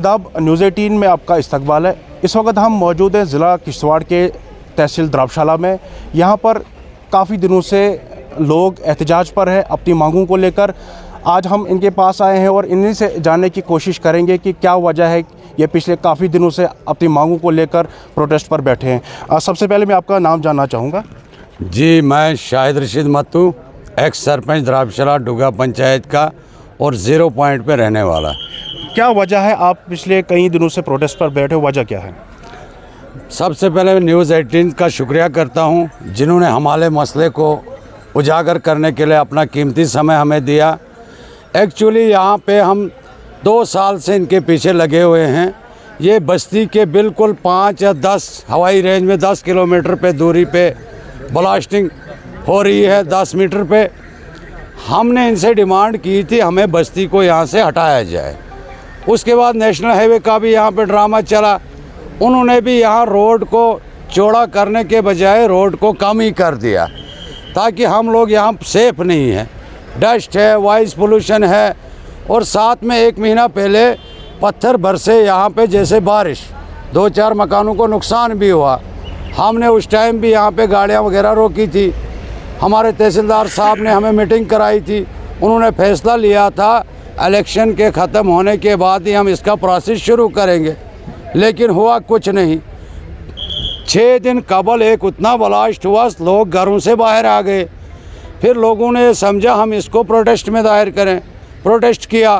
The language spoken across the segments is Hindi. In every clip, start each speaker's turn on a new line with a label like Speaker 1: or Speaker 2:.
Speaker 1: आदाब, न्यूज़ 18 में आपका इस्तकबाल है। इस वक्त हम मौजूद हैं ज़िला किश्तवाड़ के तहसील द्राबशाला में। यहाँ पर काफ़ी दिनों से लोग एहतजाज पर है अपनी मांगों को लेकर। आज हम इनके पास आए हैं और इन्हीं से जानने की कोशिश करेंगे कि क्या वजह है ये पिछले काफ़ी दिनों से अपनी मांगों को लेकर प्रोटेस्ट पर बैठे हैं। सबसे पहले मैं आपका नाम जानना चाहूँगा।
Speaker 2: जी, मैं शाहिद रशीद मत्तू, एक्स सरपंच द्राबशाला डुगा पंचायत का और 0 पॉइंट पे रहने वाला।
Speaker 1: क्या वजह है आप पिछले कई दिनों से प्रोटेस्ट पर बैठे हो, वजह क्या है?
Speaker 2: सबसे पहले मैं न्यूज़ 18 का शुक्रिया करता हूं, जिन्होंने हमारे मसले को उजागर करने के लिए अपना कीमती समय हमें दिया। एक्चुअली यहाँ पे हम 2 साल से इनके पीछे लगे हुए हैं। ये बस्ती के बिल्कुल 5 या 10 हवाई रेंज में 10 किलोमीटर पे दूरी पे ब्लास्टिंग हो रही है। 10 मीटर पे हमने इनसे डिमांड की थी हमें बस्ती को यहाँ से हटाया जाए। उसके बाद नेशनल हाईवे का भी यहाँ पे ड्रामा चला। उन्होंने भी यहाँ रोड को चौड़ा करने के बजाय रोड को कम ही कर दिया, ताकि हम लोग यहाँ सेफ नहीं हैं। डस्ट है, वॉइस पोल्यूशन है, और साथ में 1 महीना पहले पत्थर बरसे यहाँ पे जैसे बारिश, 2-4 मकानों को नुकसान भी हुआ। हमने उस टाइम भी यहाँ पे गाड़ियाँ वगैरह रोकी थी। हमारे तहसीलदार साहब ने हमें मीटिंग कराई थी। उन्होंने फैसला लिया था इलेक्शन के ख़त्म होने के बाद ही हम इसका प्रोसेस शुरू करेंगे, लेकिन हुआ कुछ नहीं। 6 दिन कबल एक उतना ब्लास्ट हुआ, लोग घरों से बाहर आ गए। फिर लोगों ने समझा हम इसको प्रोटेस्ट में दायर करें। प्रोटेस्ट किया,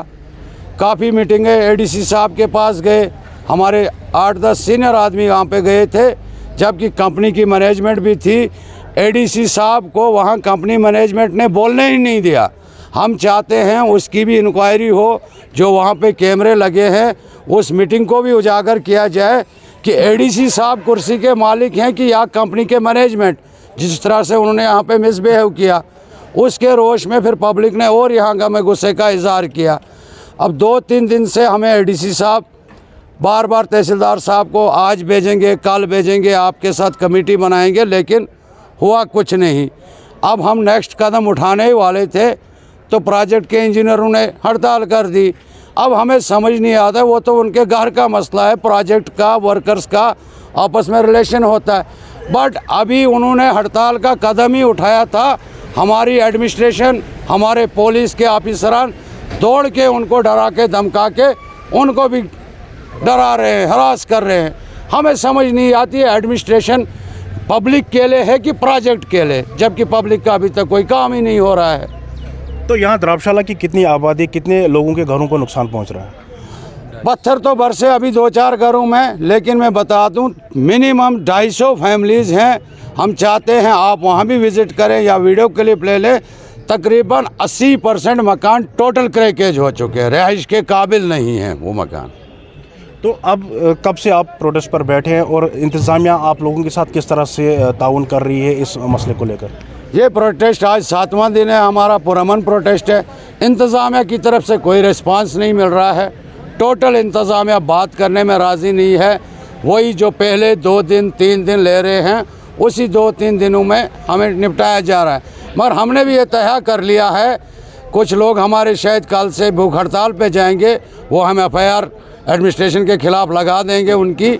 Speaker 2: काफ़ी मीटिंगें एडीसी साहब के पास गए, हमारे 8-10 सीनियर आदमी वहाँ पे गए थे, जबकि कंपनी की मैनेजमेंट भी थी। एडीसी साहब को वहाँ कंपनी मैनेजमेंट ने बोलने ही नहीं दिया। हम चाहते हैं उसकी भी इंक्वायरी हो, जो वहाँ पे कैमरे लगे हैं उस मीटिंग को भी उजागर किया जाए कि एडीसी साहब कुर्सी के मालिक हैं कि या कंपनी के मैनेजमेंट, जिस तरह से उन्होंने यहाँ पे मिसबिहेव किया। उसके रोष में फिर पब्लिक ने और यहाँ का में गुस्से का इजहार किया। अब 2-3 दिन से हमें एडीसी साहब बार बार तहसीलदार साहब को आज भेजेंगे, कल भेजेंगे, आपके साथ कमेटी बनाएंगे, लेकिन हुआ कुछ नहीं। अब हम नेक्स्ट कदम उठाने ही वाले थे तो प्रोजेक्ट के इंजीनियरों ने हड़ताल कर दी। अब हमें समझ नहीं आता, वो तो उनके घर का मसला है, प्रोजेक्ट का वर्कर्स का आपस में रिलेशन होता है। बट अभी उन्होंने हड़ताल का कदम ही उठाया था, हमारी एडमिनिस्ट्रेशन, हमारे पुलिस के ऑफिसरान दौड़ के उनको डरा के धमका के उनको भी डरा रहे हैं, हरास कर रहे हैं। हमें समझ नहीं आती है एडमिनिस्ट्रेशन पब्लिक के लिए है कि प्रोजेक्ट के लिए, जबकि पब्लिक का अभी तक कोई काम ही नहीं हो रहा है।
Speaker 1: तो यहाँ द्राबशाला की कितनी आबादी, कितने लोगों के घरों को नुकसान पहुँच रहा है?
Speaker 2: पत्थर तो बरसे अभी 2-4 घरों में, लेकिन मैं बता दूं मिनिमम 250 फैमिलीज़ हैं। हम चाहते हैं आप वहाँ भी विज़िट करें या वीडियो क्लिप ले लें। तकरीबन 80% मकान टोटल क्रैकेज हो चुके हैं, रिहाइश के काबिल नहीं हैं वो मकान।
Speaker 1: तो अब कब से आप प्रोटेस्ट पर बैठे हैं और इंतज़ामिया आप लोगों के साथ किस तरह से ताउन कर रही है इस मसले को लेकर?
Speaker 2: ये प्रोटेस्ट आज 7वां दिन है, हमारा पुरअमन प्रोटेस्ट है। इंतज़ामिया की तरफ से कोई रिस्पांस नहीं मिल रहा है। टोटल इंतज़ामिया बात करने में राज़ी नहीं है। वही जो पहले 2 दिन 3 दिन ले रहे हैं, उसी 2-3 दिनों में हमें निपटाया जा रहा है। मगर हमने भी ये तय कर लिया है, कुछ लोग हमारे शायद कल से भूख हड़ताल पे जाएंगे, वो हम FIR एडमिनिस्ट्रेशन के ख़िलाफ़ लगा देंगे उनकी।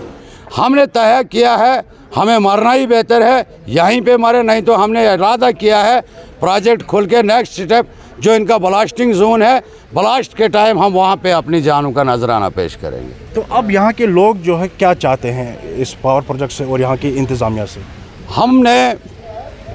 Speaker 2: हमने तय किया है हमें मरना ही बेहतर है, यहीं पे मरे, नहीं तो हमने इरादा किया है प्रोजेक्ट खुल के नेक्स्ट स्टेप जो इनका ब्लास्टिंग जोन है, ब्लास्ट के टाइम हम वहाँ पे अपनी जानों का नजराना पेश करेंगे।
Speaker 1: तो अब यहाँ के लोग जो है क्या चाहते हैं इस पावर प्रोजेक्ट से और यहाँ की इंतज़ामिया से?
Speaker 2: हमने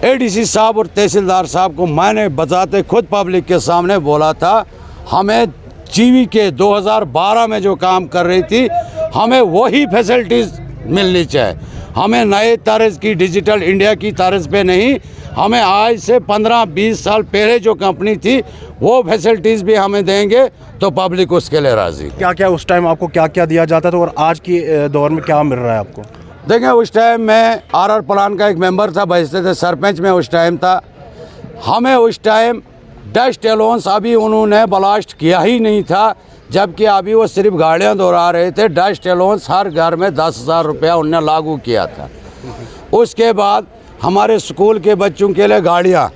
Speaker 2: एडीसी साहब और तहसीलदार साहब को मैंने बताते खुद पब्लिक के सामने बोला था, हमें जीवी के 2012 में जो काम कर रही थी हमें वही फैसिलिटीज़ मिलनी चाहिए। हमें नए तर्ज की डिजिटल इंडिया की तर्ज पे नहीं, हमें आज से 15-20 साल पहले जो कंपनी थी वो फैसिलिटीज़ भी हमें देंगे तो पब्लिक उसके लिए राज़ी।
Speaker 1: क्या क्या उस टाइम आपको क्या क्या दिया जाता था और आज के दौर में क्या मिल रहा है आपको?
Speaker 2: देखें, उस टाइम मैं RR प्लान का एक मेंबर था, बजते थे, सरपंच में उस टाइम था। हमें उस टाइम डस्ट अलाउंस अभी उन्होंने ब्लास्ट किया ही नहीं था, जबकि अभी वो सिर्फ गाड़ियाँ दोहरा रहे थे। डस्ट अलाउंस हर घर में 10,000 रुपया उन्होंने लागू किया था। उसके बाद हमारे स्कूल के बच्चों के लिए गाड़ियाँ,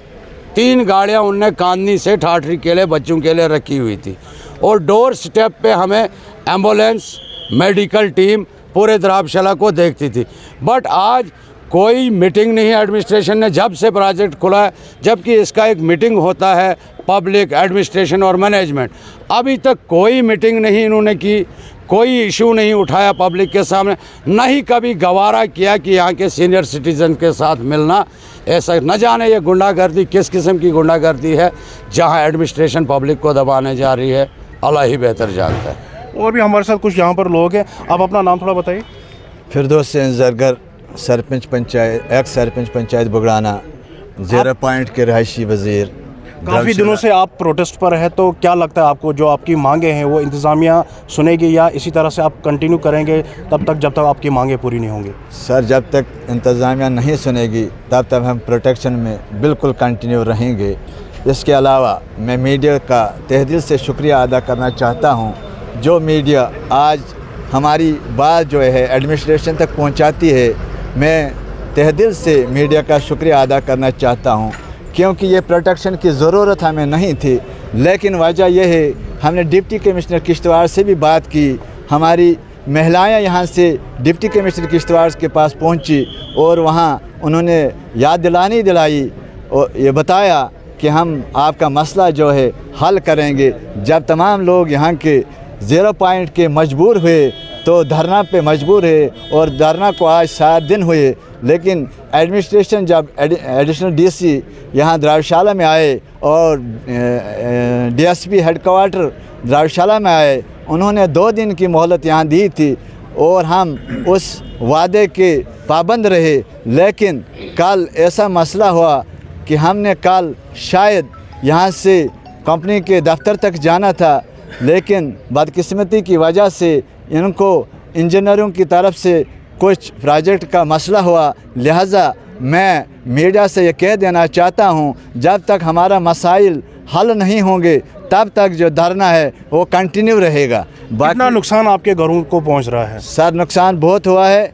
Speaker 2: 3 गाड़ियाँ उनने कांदनी से ठाठरी के लिए बच्चों के लिए रखी हुई थी। और डोर स्टेप पे हमें एम्बुलेंस मेडिकल टीम पूरे द्राबशाला को देखती थी। बट आज कोई मीटिंग नहीं है एडमिनिस्ट्रेशन ने जब से प्रोजेक्ट खुला है, जबकि इसका एक मीटिंग होता है पब्लिक एडमिनिस्ट्रेशन और मैनेजमेंट, अभी तक कोई मीटिंग नहीं इन्होंने की, कोई इशू नहीं उठाया पब्लिक के सामने, न ही कभी गवारा किया कि यहाँ के सीनियर सिटीज़न के साथ मिलना। ऐसा न जाने ये गुंडागर्दी किस किस्म की गुंडागर्दी है जहाँ एडमिनिस्ट्रेशन पब्लिक को दबाने जा रही है, अल्लाह ही बेहतर जानता है।
Speaker 1: और भी हमारे साथ कुछ यहाँ पर लोग हैं, आप अपना नाम थोड़ा बताइए।
Speaker 3: फिरदौस जरगर, सरपंच पंचायत, एक्स सरपंच पंचायत बुगड़ाना, 0 पॉइंट के रहायशी वज़ीर।
Speaker 1: काफ़ी दिनों से आप प्रोटेस्ट पर है, तो क्या लगता है आपको जो आपकी मांगे हैं वो इंतज़ामिया सुनेगी, या इसी तरह से आप कंटिन्यू करेंगे तब तक जब तक आपकी मांगे पूरी नहीं होंगी?
Speaker 3: सर, जब तक इंतज़ामिया नहीं सुनेगी तब तक हम प्रोटेक्शन में बिल्कुल कंटिन्यू रहेंगे। इसके अलावा मैं मीडिया का तहे दिल से शुक्रिया अदा करना चाहता हूँ, जो मीडिया आज हमारी बात जो है एडमिनिस्ट्रेशन तक पहुँचाती है। मैं तहे दिल से मीडिया का शुक्रिया अदा करना चाहता हूँ, क्योंकि ये प्रोटेक्शन की ज़रूरत हमें नहीं थी, लेकिन वजह यह है हमने डिप्टी कमिश्नर किश्तवाड़ से भी बात की। हमारी महिलाएं यहाँ से डिप्टी कमिश्नर किश्तवाड़ के पास पहुँची और वहाँ उन्होंने याद दिलाई और ये बताया कि हम आपका मसला जो है हल करेंगे। जब तमाम लोग यहाँ के 0 पॉइंट के मजबूर हुए तो धरना पे मजबूर है, और धरना को आज 7 दिन हुए, लेकिन एडमिनिस्ट्रेशन जब एडिशनल डीसी यहाँ द्राबशाला में आए और डीएसपी हेडक्वार्टर द्राबशाला में आए, उन्होंने 2 दिन की मोहलत यहाँ दी थी और हम उस वादे के पाबंद रहे। लेकिन कल ऐसा मसला हुआ कि हमने कल शायद यहाँ से कंपनी के दफ्तर तक जाना था, लेकिन बदकिस्मती की वजह से इनको इंजीनियरों की तरफ से कुछ प्रोजेक्ट का मसला हुआ। लिहाजा मैं मीडिया से ये कह देना चाहता हूँ, जब तक हमारा मसाइल हल नहीं होंगे तब तक जो धरना है वो कंटिन्यू रहेगा।
Speaker 1: कितना नुकसान आपके घरों को पहुँच रहा है?
Speaker 3: सर, नुकसान बहुत हुआ है।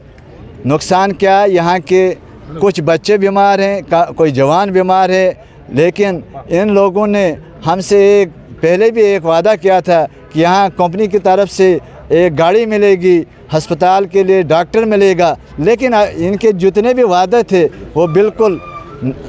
Speaker 3: नुकसान क्या है, यहाँ के कुछ बच्चे बीमार हैं, कोई जवान बीमार है, लेकिन इन लोगों ने हमसे पहले भी एक वादा किया था कि यहाँ कंपनी की तरफ से एक गाड़ी मिलेगी, अस्पताल के लिए डॉक्टर मिलेगा, लेकिन इनके जितने भी वादे थे वो बिल्कुल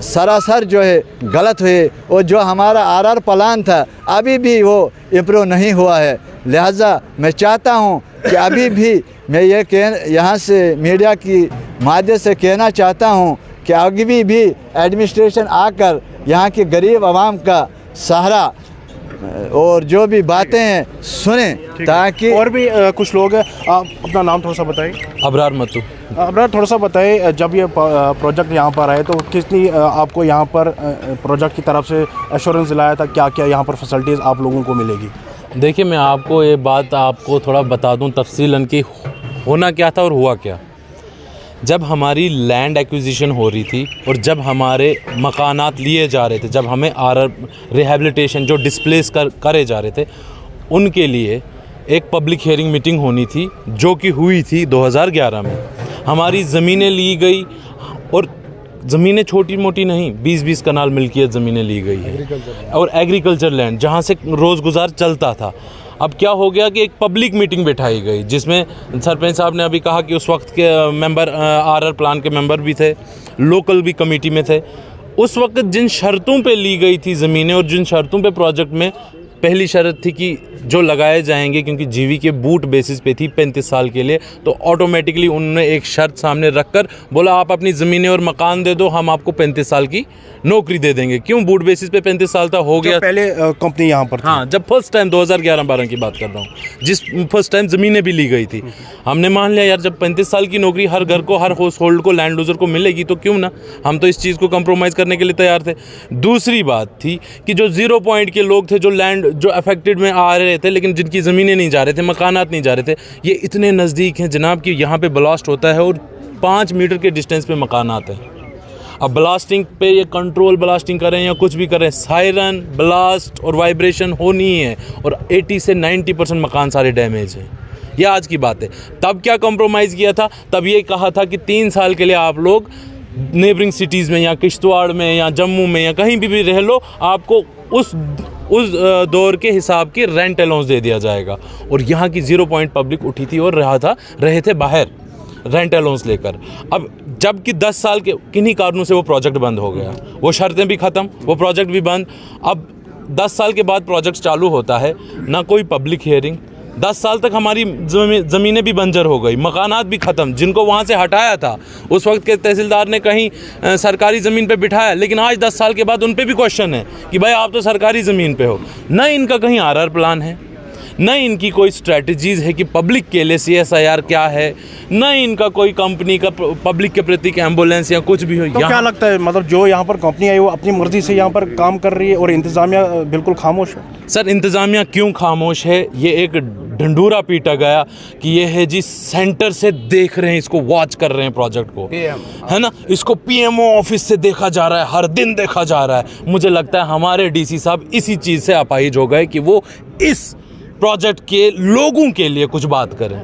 Speaker 3: सरासर जो है गलत हुए, और जो हमारा आरआर प्लान था अभी भी वो इम्प्रूव नहीं हुआ है। लिहाजा मैं चाहता हूँ कि अभी भी मैं ये यहाँ से मीडिया की माध्यम से कहना चाहता हूँ कि आगे भी एडमिनिस्ट्रेशन आकर यहाँ के गरीब आवाम का सहारा और जो भी बातें हैं सुने, ताकि
Speaker 1: और भी कुछ लोग हैं। आप अपना नाम थोड़ा सा बताइए।
Speaker 4: अबरार मतू।
Speaker 1: अबरार, थोड़ा सा बताइए, जब ये प्रोजेक्ट यहाँ पर आए तो कितनी आपको यहाँ पर प्रोजेक्ट की तरफ से एश्योरेंस दिलाया था, क्या क्या यहाँ पर फैसिलिटीज़ आप लोगों को मिलेगी?
Speaker 4: देखिए, मैं आपको ये बात आपको थोड़ा बता दूं तफसीलन कि होना क्या था और हुआ क्या। जब हमारी लैंड एक्विजिशन हो रही थी और जब हमारे मकानात लिए जा रहे थे, जब हमें आरआर रिहेबिलिटेशन जो डिस्प्लेस करे जा रहे थे, उनके लिए एक पब्लिक हियरिंग मीटिंग होनी थी, जो कि हुई थी 2011 में। हमारी ज़मीनें ली गई, और ज़मीनें छोटी मोटी नहीं, 20-20 कनाल मिल्कियत ज़मीनें ली गई है, और एग्रीकलचर लैंड जहाँ से रोज़गुज़ार चलता था। अब क्या हो गया कि एक पब्लिक मीटिंग बिठाई गई, जिसमें सरपंच साहब ने अभी कहा कि उस वक्त के मेंबर आरआर प्लान के मेंबर भी थे, लोकल भी कमेटी में थे। उस वक्त जिन शर्तों पे ली गई थी ज़मीनें और जिन शर्तों पे प्रोजेक्ट में पहली शर्त थी कि जो लगाए जाएंगे, क्योंकि जीवी के बूट बेसिस पे थी 35 साल के लिए, तो ऑटोमेटिकली उन्होंने एक शर्त सामने रखकर बोला आप अपनी ज़मीनें और मकान दे दो, हम आपको 35 साल की नौकरी दे देंगे। क्यों बूट बेसिस पे 35 साल तक हो गया?
Speaker 1: पहले कंपनी यहाँ पर थी।
Speaker 4: हाँ, जब फर्स्ट टाइम 2011-12 की बात कर रहा हूँ, जिस फर्स्ट टाइम ज़मीनें भी ली गई थी, हमने मान लिया यार जब 35 साल की नौकरी हर घर को, हर हाउस होल्ड को, लैंड लूजर को मिलेगी तो क्यों ना, हम तो इस चीज़ को कंप्रोमाइज़ करने के लिए तैयार थे। दूसरी बात थी कि जो 0 पॉइंट के लोग थे, जो लैंड जो अफेक्टेड में आ रहे थे, लेकिन जिनकी ज़मीनें नहीं जा रहे थे, मकानात नहीं जा रहे थे, ये इतने नज़दीक हैं जनाब कि यहाँ पे ब्लास्ट होता है और 5 मीटर के डिस्टेंस पे मकानात हैं। अब ब्लास्टिंग पे ये कंट्रोल ब्लास्टिंग करें या कुछ भी करें, सायरन, ब्लास्ट और वाइब्रेशन होनी है, और 80 से 90% मकान सारे डैमेज हैं। यह आज की बात है। तब क्या कॉम्प्रोमाइज़ किया था? तब ये कहा था कि 3 साल के लिए आप लोग नेबरिंग सिटीज़ में या किश्तवाड़ में या जम्मू में या कहीं भी रह लो, आपको उस उस दौर के हिसाब की रेंट अलाउंस दे दिया जाएगा। और यहाँ की 0 पॉइंट पब्लिक उठी थी और रहे थे बाहर रेंट अलाउंस लेकर। अब जबकि 10 साल के किन्हीं कारणों से वो प्रोजेक्ट बंद हो गया, वो शर्तें भी ख़त्म, वो प्रोजेक्ट भी बंद। अब 10 साल के बाद प्रोजेक्ट चालू होता है, ना कोई पब्लिक हियरिंग। 10 साल तक हमारी ज़मीनें भी बंजर हो गई, मकानात भी ख़त्म। जिनको वहाँ से हटाया था उस वक्त के तहसीलदार ने कहीं सरकारी ज़मीन पे बिठाया, लेकिन आज 10 साल के बाद उन पे भी क्वेश्चन है कि भाई आप तो सरकारी ज़मीन पे हो। न इनका कहीं आरआर प्लान है, न इनकी कोई स्ट्रेटजीज़ है कि पब्लिक के लिए CSIR क्या है, न इनका कोई कंपनी का पब्लिक के प्रति एम्बुलेंस या कुछ भी हो।
Speaker 1: तो क्या लगता है, मतलब जो यहाँ पर कंपनी आई वो अपनी मर्जी से यहाँ पर काम कर रही है और इंतज़ामिया बिल्कुल खामोश है?
Speaker 4: सर, इंतज़ामिया क्यों खामोश है? ये एक ढंढूरा पीटा गया कि ये है जी सेंटर से देख रहे हैं, इसको वॉच कर रहे हैं प्रोजेक्ट को, है ना, इसको PMO ऑफिस से देखा जा रहा है, हर दिन देखा जा रहा है। मुझे लगता है हमारे DC साहब इसी चीज़ से अपाहिज हो गए कि वो इस प्रोजेक्ट के लोगों के लिए कुछ बात करें,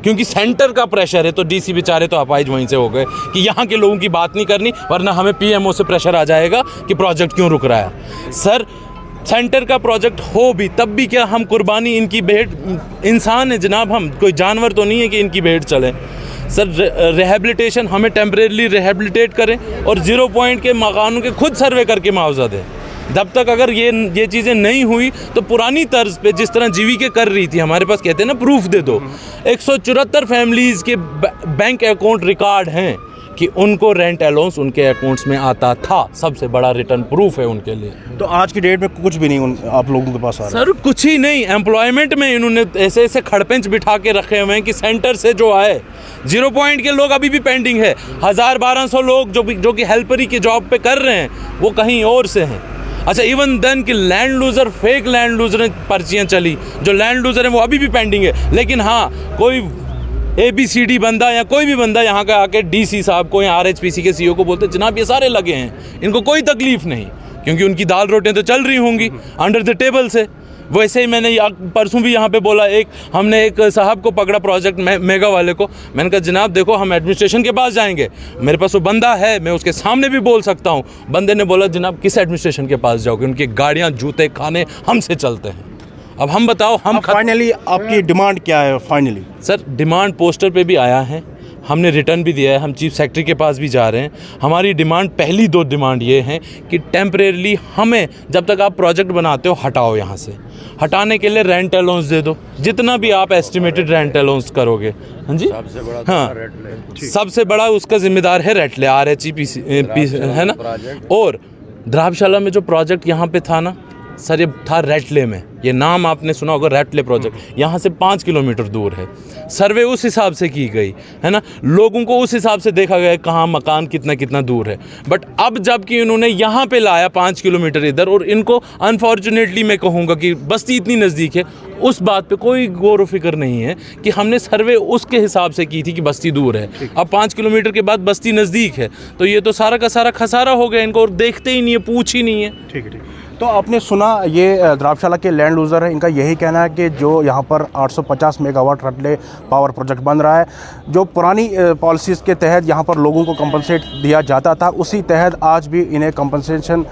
Speaker 4: क्योंकि सेंटर का प्रेशर है। तो DC बेचारे तो अपाहिज वहीं से हो गए कि यहाँ के लोगों की बात नहीं करनी, वरना हमें PMO से प्रेशर आ जाएगा कि प्रोजेक्ट क्यों रुक रहा है। सर, सेंटर का प्रोजेक्ट हो भी तब भी क्या हम कुर्बानी, इनकी भेंट, इंसान है जनाब, हम कोई जानवर तो नहीं है कि इनकी भेंट चलें। सर, रिहेबिलिटेशन हमें टेम्परेरी रिहेबिलिटेट करें और 0 पॉइंट के मकानों के खुद सर्वे करके मुआवजा दें। जब तक अगर ये चीज़ें नहीं हुई तो पुरानी तर्ज पे जिस तरह GVK कर रही थी, हमारे पास कहते हैं ना प्रूफ दे दो, 174 फैमिलीज़ के बैंक अकाउंट रिकॉर्ड हैं कि उनको रेंट अलाउंस उनके अकाउंट्स में आता था। सबसे बड़ा रिटर्न प्रूफ है उनके लिए।
Speaker 1: तो आज की डेट में कुछ भी नहीं आप लोगों के पास आ रहा है?
Speaker 4: सर, कुछ ही नहीं। एम्प्लॉयमेंट में इन्होंने ऐसे ऐसे खड़पेंच बिठा के रखे हुए हैं कि सेंटर से जो आए 0 पॉइंट के लोग अभी भी पेंडिंग है। 1000-1200 लोग जो कि हेल्परी के जॉब पे कर रहे हैं वो कहीं और से हैं। अच्छा, इवन देन कि land loser, fake land loser पर्चियाँ चली, जो लैंड लूज़र हैं वो अभी भी पेंडिंग है। लेकिन हाँ, कोई ABCD बंदा या कोई भी बंदा यहाँ का आके DC साहब को या RHPC के CEO को बोलते जनाब ये सारे लगे हैं, इनको कोई तकलीफ़ नहीं, क्योंकि उनकी दाल रोटियाँ तो चल रही होंगी अंडर द टेबल से। वैसे ही मैंने परसों भी यहाँ पे बोला, हमने एक साहब को पकड़ा प्रोजेक्ट मेगा वाले को। मैंने कहा जनाब देखो, हम एडमिनिस्ट्रेशन के पास जाएंगे, मेरे पास वो बंदा है, मैं उसके सामने भी बोल सकता हूँ। बंदे ने बोला जनाब किस एडमिनिस्ट्रेशन के पास जाओगे, उनकी गाड़ियाँ, जूते, खाने हमसे चलते हैं। अब हम बताओ, हम
Speaker 1: फाइनली आपकी डिमांड क्या है? फाइनली
Speaker 4: सर, डिमांड पोस्टर पे भी आया है, हमने रिटर्न भी दिया है, हम चीफ सेक्रेटरी के पास भी जा रहे हैं। हमारी डिमांड, पहली 2 डिमांड ये हैं कि टेम्परेरली हमें, जब तक आप प्रोजेक्ट बनाते हो हटाओ, यहाँ से हटाने के लिए रेंट अलाउंस दे दो, जितना भी आप एस्टिमेटेड रेंट अलाउंस करोगे। हाँ जी, हाँ, सबसे बड़ा उसका जिम्मेदार है रेटले, RHPC है ना। और द्राबशाला में जो प्रोजेक्ट यहाँ पे था ना सर, ये था रेटले में, ये नाम आपने सुना होगा, रेटले प्रोजेक्ट। यहाँ से 5 किलोमीटर दूर है। सर्वे उस हिसाब से की गई है ना, लोगों को उस हिसाब से देखा गया कहाँ मकान कितना दूर है। बट अब जबकि इन्होंने यहाँ पे लाया 5 किलोमीटर इधर, और इनको अनफॉर्चुनेटली मैं कहूँगा कि बस्ती इतनी नज़दीक है, उस बात पे कोई गौर व फिक्र नहीं है कि हमने सर्वे उसके हिसाब से की थी कि बस्ती दूर है। अब 5 किलोमीटर के बाद बस्ती नज़दीक है, तो ये तो सारा का सारा खसारा हो गया इनको, और देखते ही नहीं है, पूछ ही नहीं है।
Speaker 1: ठीक है, ठीक। तो आपने सुना, ये द्राबशाला के लैंड लूज़र है, इनका यही कहना है कि जो यहाँ पर 850 मेगावाट रेटले पावर प्रोजेक्ट बन रहा है, जो पुरानी पॉलिसीज़ के तहत यहाँ पर लोगों को कंपनसेट दिया जाता था, उसी तहत आज भी इन्हें कंपनसेशन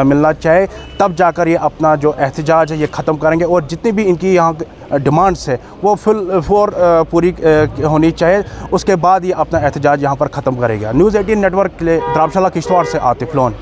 Speaker 1: मिलना चाहिए, तब जाकर ये अपना जो एहतजाज है ये ख़त्म करेंगे। और जितनी भी इनकी यहाँ डिमांड्स है वो फुल पूरी होनी चाहिए, उसके बाद ये अपना एहतजाज यहाँ पर ख़त्म करेगा। न्यूज़ 18 नेटवर्क के लिए द्राबशाला किश्तवाड़ से आतिफ लोन।